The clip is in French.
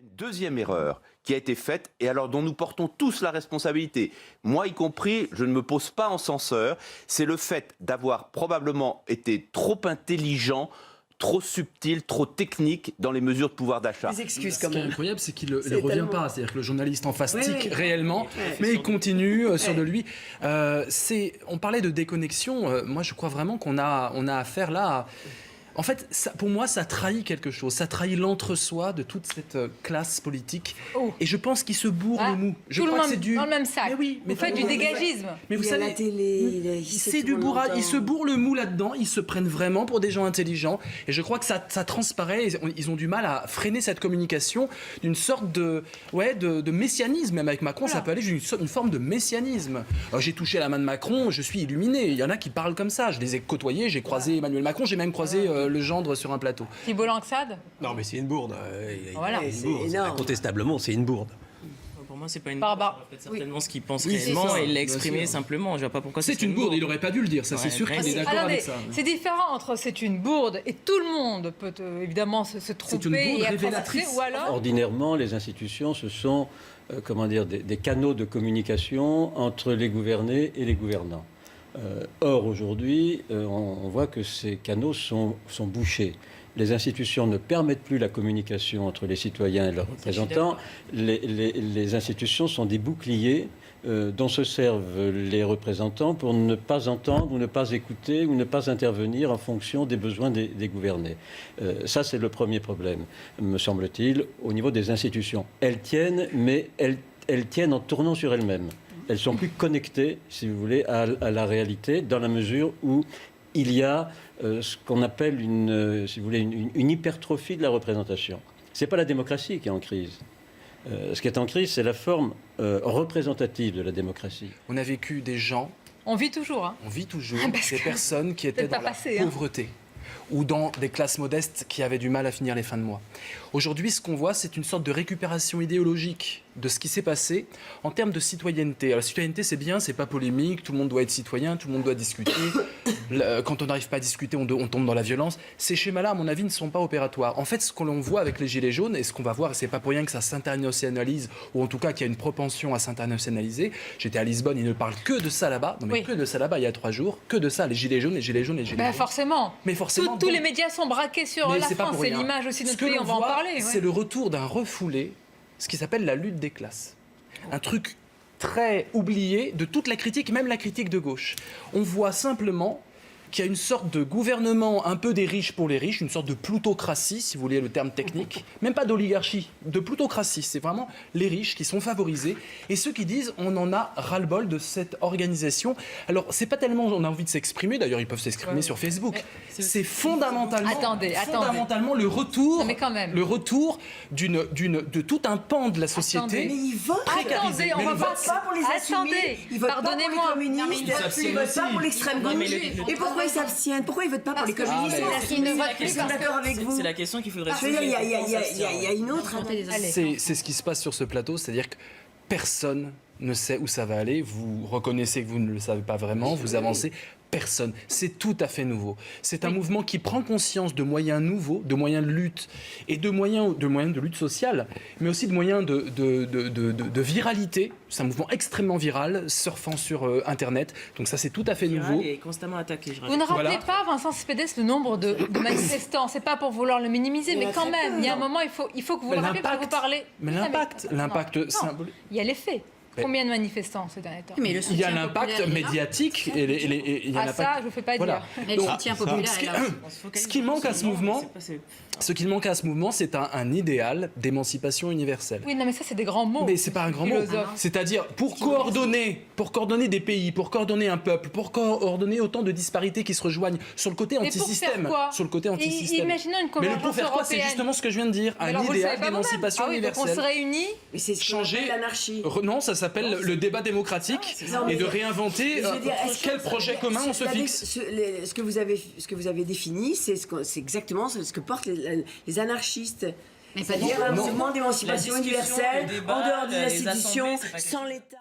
Une deuxième erreur qui a été faite, et alors dont nous portons tous la responsabilité, moi y compris, je ne me pose pas en censeur, c'est le fait d'avoir probablement été trop intelligent, trop subtil, trop technique dans les mesures de pouvoir d'achat. Des excuses quand Ce qui est même. incroyable, c'est qu'il ne revient pas. C'est-à-dire que le journaliste en face tique réellement, mais il continue sur de lui. On parlait de déconnexion. Moi, je crois vraiment qu'on a affaire là à... En fait, pour moi, ça trahit quelque chose. Ça trahit l'entre-soi de toute cette classe politique. Oh. Et je pense qu'il se bourre le mou. Je crois que c'est du... dans le même sac. Mais oui, vous faites du dégagisme. Mais vous savez, la télé, c'est du bourrage. Ils se bourrent le mou là-dedans. Ils se prennent vraiment pour des gens intelligents. Et je crois que ça transparaît. Ils ont du mal à freiner cette communication d'une sorte de messianisme. Même avec Macron, ça peut aller jusqu'à une forme de messianisme. J'ai touché la main de Macron, je suis illuminé. Il y en a qui parlent comme ça. Je les ai côtoyés. J'ai croisé Emmanuel Macron. J'ai même croisé le gendre sur un plateau. Thibault Langsade. Non, mais c'est une bourde. Voilà. Incontestablement, c'est une bourde. Pour moi, c'est pas une bourde. Ça reflète certainement ce qu'il pense réellement et il l'a exprimé simplement. Je vois pas pourquoi c'est une bourde. Il n'aurait pas dû le dire. Ça, c'est sûr qu'il est d'accord avec ça. C'est différent entre c'est une bourde et tout le monde peut évidemment se tromper et être frustré, ou alors. Ordinairement, les institutions, ce sont des canaux de communication entre les gouvernés et les gouvernants. Or, aujourd'hui, on voit que ces canaux sont bouchés. Les institutions ne permettent plus la communication entre les citoyens et leurs représentants. Les institutions sont des boucliers dont se servent les représentants pour ne pas entendre ou ne pas écouter ou ne pas intervenir en fonction des besoins des gouvernés. Ça, c'est le premier problème, me semble-t-il, au niveau des institutions. Elles tiennent, mais elles tiennent en tournant sur elles-mêmes. Elles sont plus connectées, si vous voulez, à la réalité, dans la mesure où il y a ce qu'on appelle une hypertrophie de la représentation. Ce n'est pas la démocratie qui est en crise. Ce qui est en crise, c'est la forme représentative de la démocratie. On a vécu des gens... On vit toujours. Hein. On vit toujours des personnes qui étaient dans la pauvreté. Ou dans des classes modestes qui avaient du mal à finir les fins de mois. Aujourd'hui, ce qu'on voit, c'est une sorte de récupération idéologique de ce qui s'est passé en termes de citoyenneté. Alors, la citoyenneté, c'est bien, c'est pas polémique, tout le monde doit être citoyen, tout le monde doit discuter. Quand on n'arrive pas à discuter, on tombe dans la violence. Ces schémas-là, à mon avis, ne sont pas opératoires. En fait, ce que l'on voit avec les Gilets jaunes, et ce qu'on va voir, et c'est pas pour rien que ça s'internationalise, ou en tout cas qu'il y a une propension à s'internationaliser. J'étais à Lisbonne, ils ne parlent que de ça là-bas. Non, mais que de ça là-bas, il y a 3 jours. Que de ça, les Gilets jaunes, les Gilets jaunes, les Gilets jaunes. Forcément. Mais forcément. Tous les médias sont braqués sur la France. C'est l'image aussi de notre pays, on va en parler. C'est le retour d'un refoulé, ce qui s'appelle la lutte des classes. Un truc très oublié de toute la critique, même la critique de gauche. On voit simplement qu'il y a une sorte de gouvernement un peu des riches pour les riches, une sorte de plutocratie, si vous voulez le terme technique, même pas d'oligarchie, de plutocratie. C'est vraiment les riches qui sont favorisés et ceux qui disent on en a ras-le-bol de cette organisation. Alors, c'est pas tellement on a envie de s'exprimer, d'ailleurs ils peuvent s'exprimer sur Facebook. C'est fondamentalement, fondamentalement le retour, le retour de tout un pan de la société. Mais ils votent. Attendez, on va pas pour les assumer. Ils votent pas pour les communistes. Ils votent pas pour l'extrême gauche. Et pourquoi ils s'abstiennent? Pourquoi ils votent pas pour les communistes? Ils sont d'accord avec vous. C'est la question qu'il faudrait poser. Il y a une autre. C'est ce qui se passe sur ce plateau, c'est-à-dire que personne ne sait où ça va aller. Vous reconnaissez que vous ne le savez pas vraiment, vous avancez. Personne. C'est tout à fait nouveau. C'est un mouvement qui prend conscience de moyens nouveaux, de moyens de lutte et de moyens de lutte sociale, mais aussi de moyens de viralité. C'est un mouvement extrêmement viral, surfant sur Internet. Donc ça, c'est tout à fait nouveau. Et constamment attaqué. Vous ne rappelez pas, Vincent Cespedes, le nombre de manifestants. C'est pas pour vouloir le minimiser, mais quand même, il y a un moment, il faut que vous le rappeliez parce que vous parlez. Mais l'impact symbolique. Il y a les faits. Combien de manifestants ces derniers temps? Il y a l'impact médiatique et il y a ça, je ne fais pas dire. Mais le soutien populaire est là. Ce qui manque à ce mouvement, c'est un idéal d'émancipation universelle. Oui, non, mais ça, c'est des grands mots. Mais c'est pas un grand mot. C'est-à-dire, pour coordonner des pays, pour coordonner un peuple, pour coordonner autant de disparités qui se rejoignent sur le côté antisystème. Sur le côté antisystème. Imaginons une convergence européenne. Mais pour faire quoi? C'est justement ce que je viens de dire. Un idéal d'émancipation universelle. Donc on se réunit. Mais c'est changer l'anarchie. Non, ça s'appelle le débat démocratique et de réinventer quel projet commun on se fixe. Ce que vous avez défini, c'est exactement ce que portent les anarchistes. C'est-à-dire un mouvement d'émancipation universelle en dehors des institutions, sans l'État.